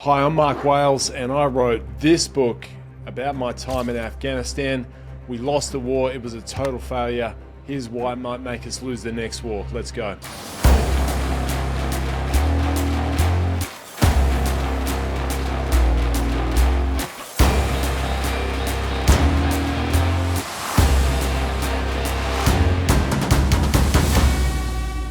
Hi, I'm Mark Wales, and I wrote this book about my time in Afghanistan. We lost the war, it was a total failure. Here's why it might make us lose the next war. Let's go.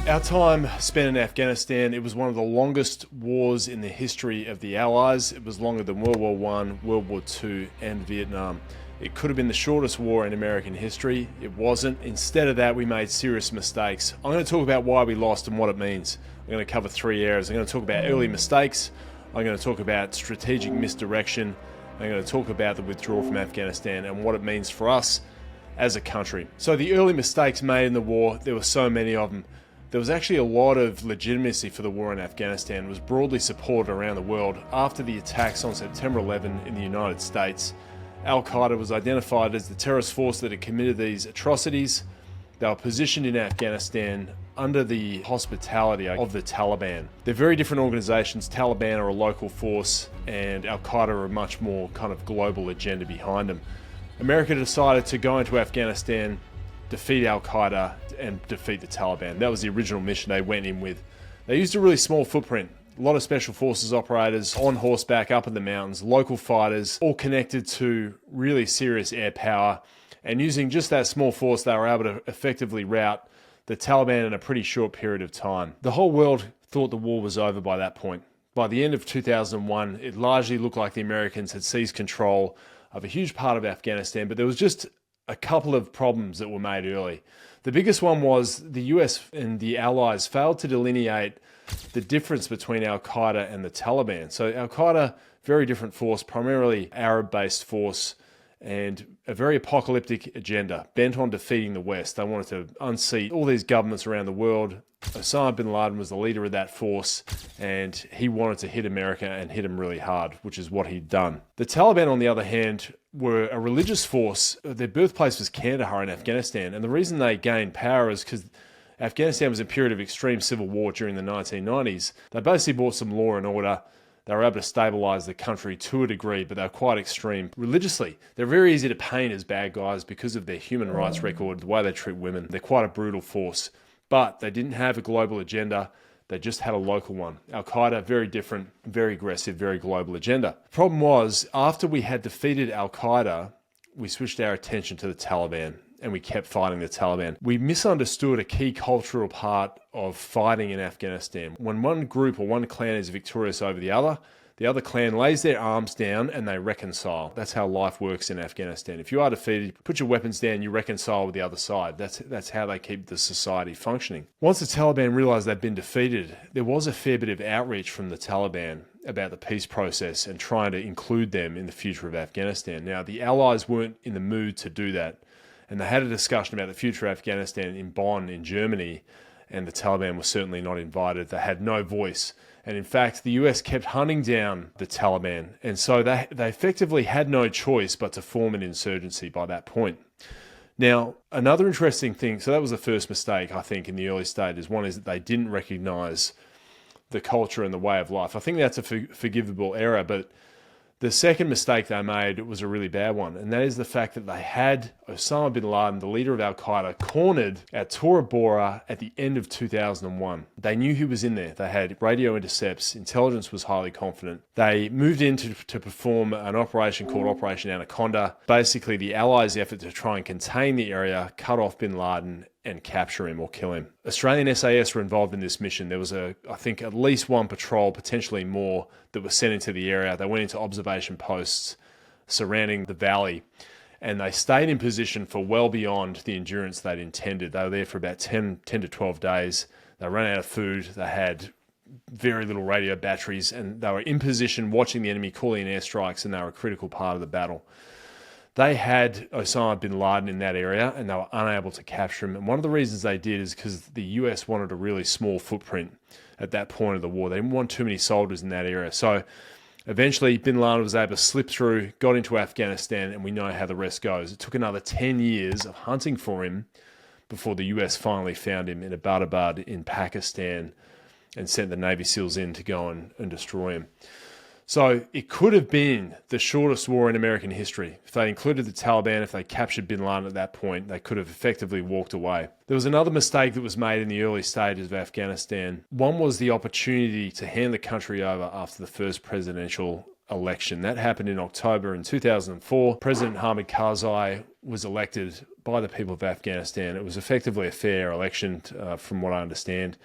Our time spent in Afghanistan, it was one of the longest wars in the history of the Allies. It was longer than World War I, World War II, and Vietnam. It could have been the shortest war in American history. It wasn't. Instead of that, we made serious mistakes. I'm going to talk about why we lost and what it means. I'm going to cover three areas. I'm going to talk about early mistakes. I'm going to talk about strategic misdirection. I'm going to talk about the withdrawal from Afghanistan and what it means for us as a country. So the early mistakes made in the war, there were so many of them. There was actually a lot of legitimacy for the war in Afghanistan. It was broadly supported around the world. After the attacks on September 11 in the United States, Al-Qaeda was identified as the terrorist force that had committed these atrocities. They were positioned in Afghanistan under the hospitality of the Taliban. They're very different organizations. Taliban are a local force, and Al-Qaeda are a much more kind of global agenda behind them. America decided to go into Afghanistan, defeat Al-Qaeda, and defeat the Taliban. That was the original mission they went in with. They used a really small footprint. A lot of special forces operators on horseback up in the mountains, local fighters, all connected to really serious air power. And using just that small force, they were able to effectively rout the Taliban in a pretty short period of time. The whole world thought the war was over by that point. By the end of 2001, it largely looked like the Americans had seized control of a huge part of Afghanistan, but there was just a couple of problems that were made early. The biggest one was the US and the Allies failed to delineate the difference between Al-Qaeda and the Taliban. So Al-Qaeda, very different force, primarily Arab-based force, and a very apocalyptic agenda, bent on defeating the West. They wanted to unseat all these governments around the world. Osama bin Laden was the leader of that force, and he wanted to hit America and hit him really hard, which is what he'd done. The Taliban, on the other hand, were a religious force. Their birthplace was Kandahar in Afghanistan, and the reason they gained power is because Afghanistan was a period of extreme civil war during the 1990s. They basically brought some law and order. They were able to stabilize the country to a degree, but they were quite extreme religiously. They're very easy to paint as bad guys because of their human rights record, the way they treat women. They're quite a brutal force, but they didn't have a global agenda. They just had a local one. Al-Qaeda, very different, very aggressive, very global agenda. The problem was, after we had defeated Al-Qaeda, we switched our attention to the Taliban, and we kept fighting the Taliban. We misunderstood a key cultural part of fighting in Afghanistan. When one group or one clan is victorious over the other clan lays their arms down and they reconcile. That's how life works in Afghanistan. If you are defeated, put your weapons down, you reconcile with the other side. That's how they keep the society functioning. Once the Taliban realized they'd been defeated, there was a fair bit of outreach from the Taliban about the peace process and trying to include them in the future of Afghanistan. Now, the Allies weren't in the mood to do that, and they had a discussion about the future of Afghanistan in Bonn, in Germany, and the Taliban was certainly not invited. They had no voice. And in fact, the US kept hunting down the Taliban. And so they effectively had no choice but to form an insurgency by that point. Now, another interesting thing, so that was the first mistake, I think, in the early stages. One is that they didn't recognize the culture and the way of life. I think that's a forgivable error, but the second mistake they made was a really bad one, and that is the fact that they had Osama bin Laden, the leader of Al-Qaeda, cornered at Tora Bora at the end of 2001. They knew he was in there. They had radio intercepts. Intelligence was highly confident. They moved in to perform an operation called Operation Anaconda, basically the Allies' effort to try and contain the area, cut off bin Laden, and capture him or kill him. Australian SAS were involved in this mission. There was I think at least one patrol, potentially more, that was sent into the area. They went into observation posts surrounding the valley, and they stayed in position for well beyond the endurance they'd intended. They were there for about 10 to 12 days. They ran out of food. They had very little radio batteries, and they were in position watching the enemy call in airstrikes, and they were a critical part of the battle. They had Osama bin Laden in that area, and they were unable to capture him. And one of the reasons they did is because the US wanted a really small footprint at that point of the war. They didn't want too many soldiers in that area. So eventually, bin Laden was able to slip through, got into Afghanistan, and we know how the rest goes. It took another 10 years of hunting for him before the US finally found him in Abbottabad in Pakistan and sent the Navy SEALs in to go and destroy him. So it could have been the shortest war in American history. If they included the Taliban, if they captured bin Laden at that point, they could have effectively walked away. There was another mistake that was made in the early stages of Afghanistan. One was the opportunity to hand the country over after the first presidential election. That happened in October in 2004. President Hamid Karzai was elected by the people of Afghanistan. It was effectively a fair election, from what I understand.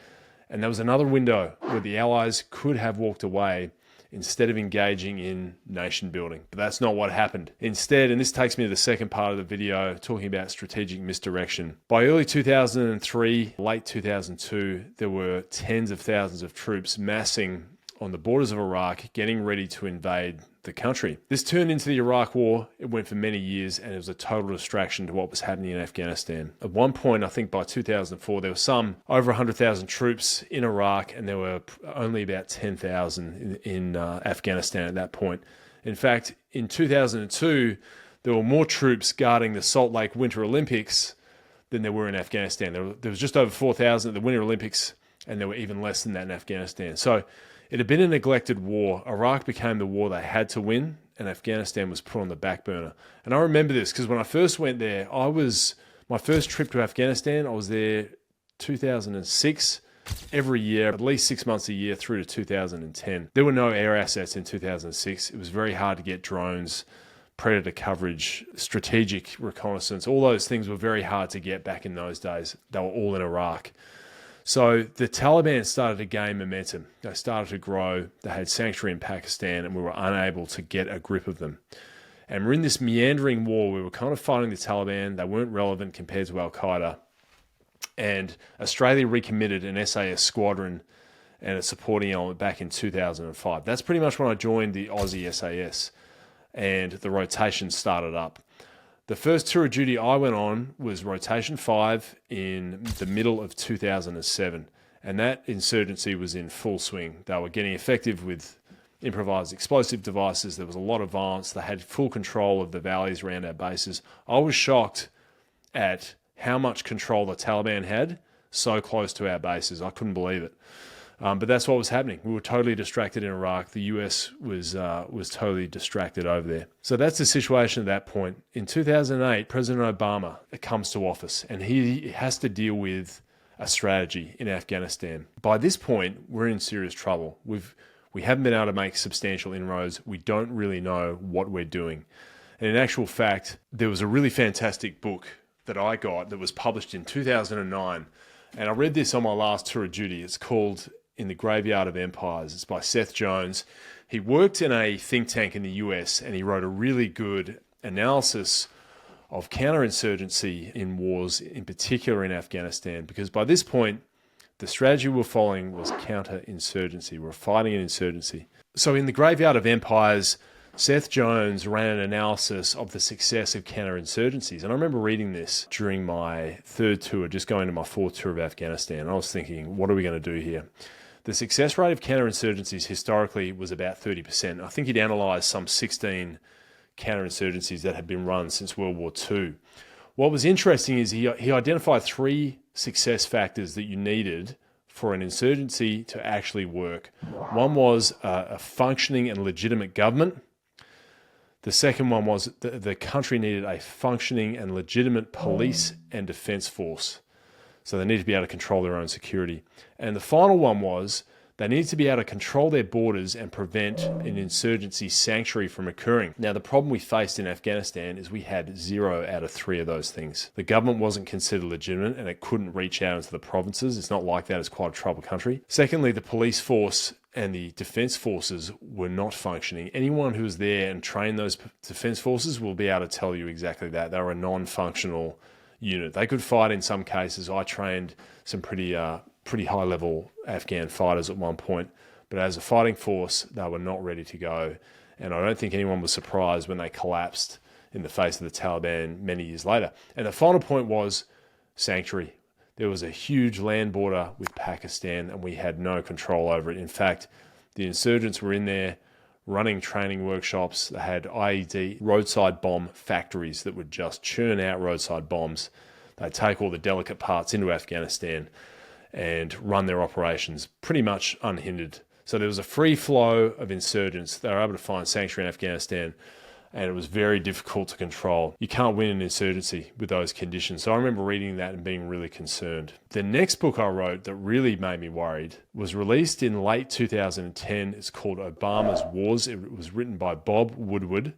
And there was another window where the Allies could have walked away instead of engaging in nation building. But that's not what happened. Instead, and this takes me to the second part of the video, talking about strategic misdirection. By early 2003, late 2002, there were tens of thousands of troops massing on the borders of Iraq, getting ready to invade the country. This turned into the Iraq War. It went for many years, and it was a total distraction to what was happening in Afghanistan. At one point, I think by 2004, there were over 100,000 troops in Iraq, and there were only about 10,000 in Afghanistan at that point. In fact, in 2002, there were more troops guarding the Salt Lake Winter Olympics than there were in Afghanistan. There was just over 4,000 at the Winter Olympics, and there were even less than that in Afghanistan. So it had been a neglected war. Iraq became the war they had to win, and Afghanistan was put on the back burner. And I remember this because when I first went there, my first trip to Afghanistan, I was there 2006, every year, at least 6 months a year through to 2010. There were no air assets in 2006. It was very hard to get drones, predator coverage, strategic reconnaissance. All those things were very hard to get back in those days. They were all in Iraq. So the Taliban started to gain momentum. They started to grow. They had sanctuary in Pakistan, and we were unable to get a grip of them. And we're in this meandering war. We were kind of fighting the Taliban. They weren't relevant compared to Al-Qaeda. And Australia recommitted an SAS squadron and a supporting element back in 2005. That's pretty much when I joined the Aussie SAS, and the rotation started up. The first tour of duty I went on was Rotation 5 in the middle of 2007, and that insurgency was in full swing. They were getting effective with improvised explosive devices. There was a lot of violence. They had full control of the valleys around our bases. I was shocked at how much control the Taliban had so close to our bases. I couldn't believe it. But that's what was happening. We were totally distracted in Iraq. The US was totally distracted over there. So that's the situation at that point. In 2008, President Obama comes to office, and he has to deal with a strategy in Afghanistan. By this point, we're in serious trouble. We haven't been able to make substantial inroads. We don't really know what we're doing. And in actual fact, there was a really fantastic book that I got that was published in 2009. And I read this on my last tour of duty. It's called In the Graveyard of Empires. It's by Seth Jones. He worked in a think tank in the US, and he wrote a really good analysis of counterinsurgency in wars, in particular in Afghanistan, because by this point, the strategy we were following was counterinsurgency. We were fighting an insurgency. So in The Graveyard of Empires, Seth Jones ran an analysis of the success of counterinsurgencies. And I remember reading this during my third tour, just going to my fourth tour of Afghanistan. I was thinking, what are we going to do here? The success rate of counterinsurgencies historically was about 30%. I think he'd analysed some 16 counterinsurgencies that had been run since World War II. What was interesting is he identified 3 success factors that you needed for an insurgency to actually work. One was a functioning and legitimate government. The second one was the country needed a functioning and legitimate police and defense force. So they needed to be able to control their own security. And the final one was they needed to be able to control their borders and prevent an insurgency sanctuary from occurring. Now, the problem we faced in Afghanistan is we had 0 out of 3 of those things. The government wasn't considered legitimate, and it couldn't reach out into the provinces. It's not like that. It's quite a troubled country. Secondly, the police force and the defense forces were not functioning. Anyone who was there and trained those defense forces will be able to tell you exactly that. They were a non-functional unit. They could fight in some cases. I trained some pretty high-level Afghan fighters at one point, but as a fighting force, they were not ready to go. And I don't think anyone was surprised when they collapsed in the face of the Taliban many years later. And the final point was sanctuary. There was a huge land border with Pakistan, and we had no control over it. In fact, the insurgents were in there running training workshops. They had IED roadside bomb factories that would just churn out roadside bombs. They'd take all the delicate parts into Afghanistan and run their operations pretty much unhindered. So there was a free flow of insurgents. They were able to find sanctuary in Afghanistan, and it was very difficult to control. You can't win an insurgency with those conditions. So I remember reading that and being really concerned. The next book I wrote that really made me worried was released in late 2010. It's called Obama's Wars. It was written by Bob Woodward.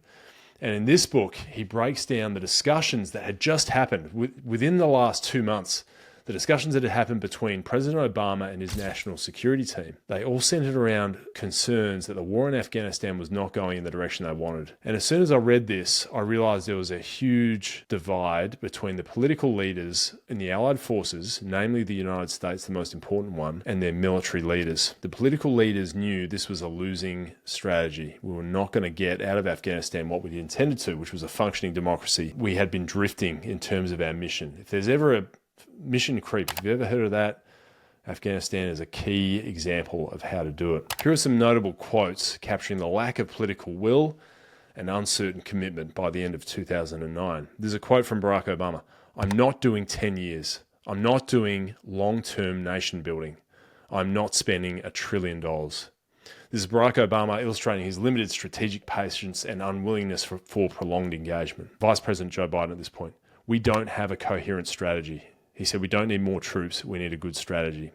And in this book, he breaks down the discussions that had just happened within the last 2 months. The discussions that had happened between President Obama and his national security team, they all centered around concerns that the war in Afghanistan was not going in the direction they wanted. And as soon as I read this, I realized there was a huge divide between the political leaders in the Allied forces, namely the United States, the most important one, and their military leaders. The political leaders knew this was a losing strategy. We were not going to get out of Afghanistan what we intended to, which was a functioning democracy. We had been drifting in terms of our mission. If there's ever a mission creep, have you ever heard of that? Afghanistan is a key example of how to do it. Here are some notable quotes capturing the lack of political will and uncertain commitment by the end of 2009. There's a quote from Barack Obama. "I'm not doing 10 years. I'm not doing long-term nation building. I'm not spending $1 trillion. This is Barack Obama illustrating his limited strategic patience and unwillingness for prolonged engagement. Vice President Joe Biden at this point. "We don't have a coherent strategy." He said, "We don't need more troops, we need a good strategy."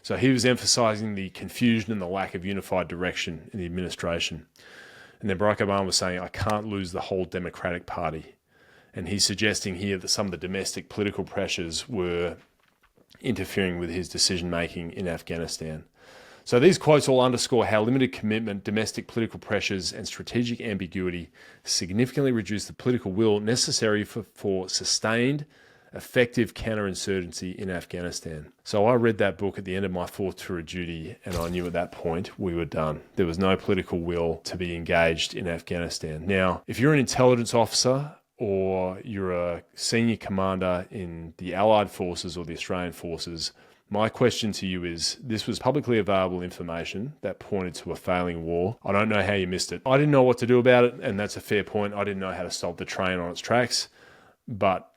So he was emphasizing the confusion and the lack of unified direction in the administration. And then Barack Obama was saying, "I can't lose the whole Democratic Party." And he's suggesting here that some of the domestic political pressures were interfering with his decision-making in Afghanistan. So these quotes all underscore how limited commitment, domestic political pressures, and strategic ambiguity significantly reduce the political will necessary for sustained, effective counterinsurgency in Afghanistan. So I read that book at the end of my 4th tour of duty, and I knew at that point we were done. There was no political will to be engaged in Afghanistan. Now, if you're an intelligence officer or you're a senior commander in the Allied forces or the Australian forces, my question to you is, this was publicly available information that pointed to a failing war. I don't know how you missed it. I didn't know what to do about it, and that's a fair point. I didn't know how to stop the train on its tracks. But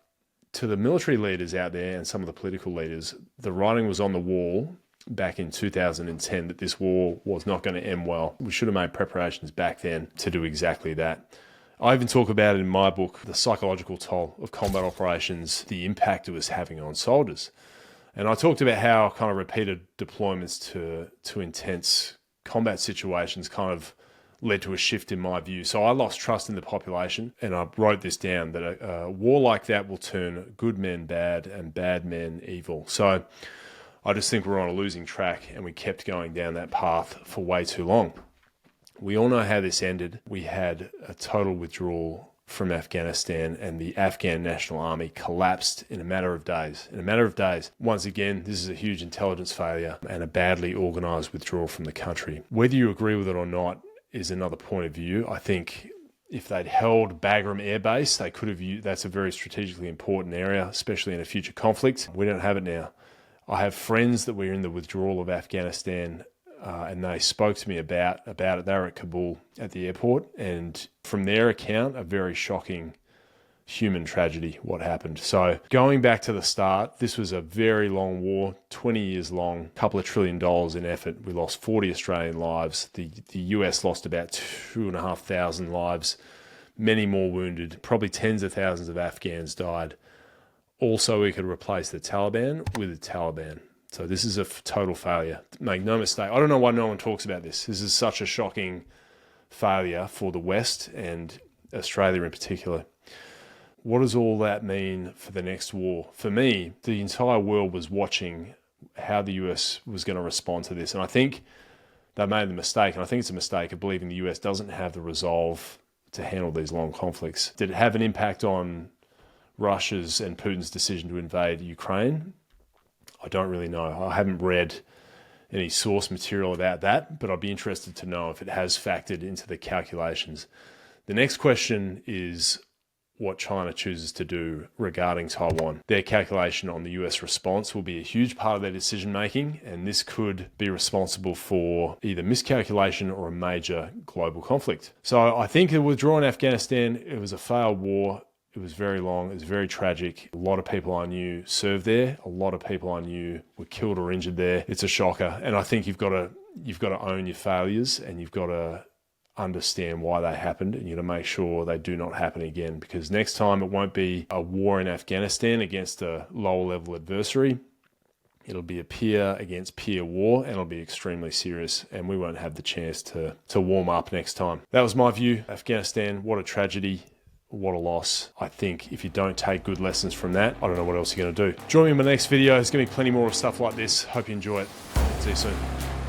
to the military leaders out there and some of the political leaders, the writing was on the wall back in 2010 that this war was not going to end well. We should have made preparations back then to do exactly that. I even talk about it in my book, the psychological toll of combat operations, the impact it was having on soldiers. And I talked about how kind of repeated deployments to intense combat situations kind of led to a shift in my view. So I lost trust in the population, and I wrote this down, that a war like that will turn good men bad and bad men evil. So I just think we're on a losing track, and we kept going down that path for way too long. We all know how this ended. We had a total withdrawal from Afghanistan, and the Afghan National Army collapsed in a matter of days. In a matter of days. Once again, this is a huge intelligence failure and a badly organised withdrawal from the country. Whether you agree with it or not is another point of view. I think if they'd held Bagram Air Base, they could have used, that's a very strategically important area, especially in a future conflict. We don't have it now. I have friends that were in the withdrawal of Afghanistan, and they spoke to me about it. They were at Kabul at the airport, and from their account, a very shocking human tragedy, what happened. So going back to the start, this was a very long war, 20 years long, a couple of $1 trillion in effort. We lost 40 Australian lives. The US lost about 2,500 lives, many more wounded, probably tens of thousands of Afghans died. Also, we could replace the Taliban with the Taliban. So this is a total failure. Make no mistake. I don't know why no one talks about this. This is such a shocking failure for the West and Australia in particular. What does all that mean for the next war? For me, the entire world was watching how the US was going to respond to this. And I think they made the mistake, and I think it's a mistake, of believing the US doesn't have the resolve to handle these long conflicts. Did it have an impact on Russia's and Putin's decision to invade Ukraine? I don't really know. I haven't read any source material about that, but I'd be interested to know if it has factored into the calculations. The next question is what China chooses to do regarding Taiwan. Their calculation on the US response will be a huge part of their decision-making, and this could be responsible for either miscalculation or a major global conflict. So I think the withdrawal in Afghanistan, it was a failed war. It It was very long. It was very tragic. A lot of people I knew served there. A lot of people I knew were killed or injured there. It's a shocker. And I think you've got to own your failures, and you've got to understand why they happened, and you got to make sure they do not happen again, because next time it won't be a war in Afghanistan against a lower level adversary. It'll be a peer against peer war, and it'll be extremely serious, and we won't have the chance to warm up next time. That was my view. Afghanistan, what a tragedy. What a loss. I think if you don't take good lessons from that, I don't know what else you're going to do. Join me in my next video. There's going to be plenty more of stuff like this. Hope you enjoy it. See you soon.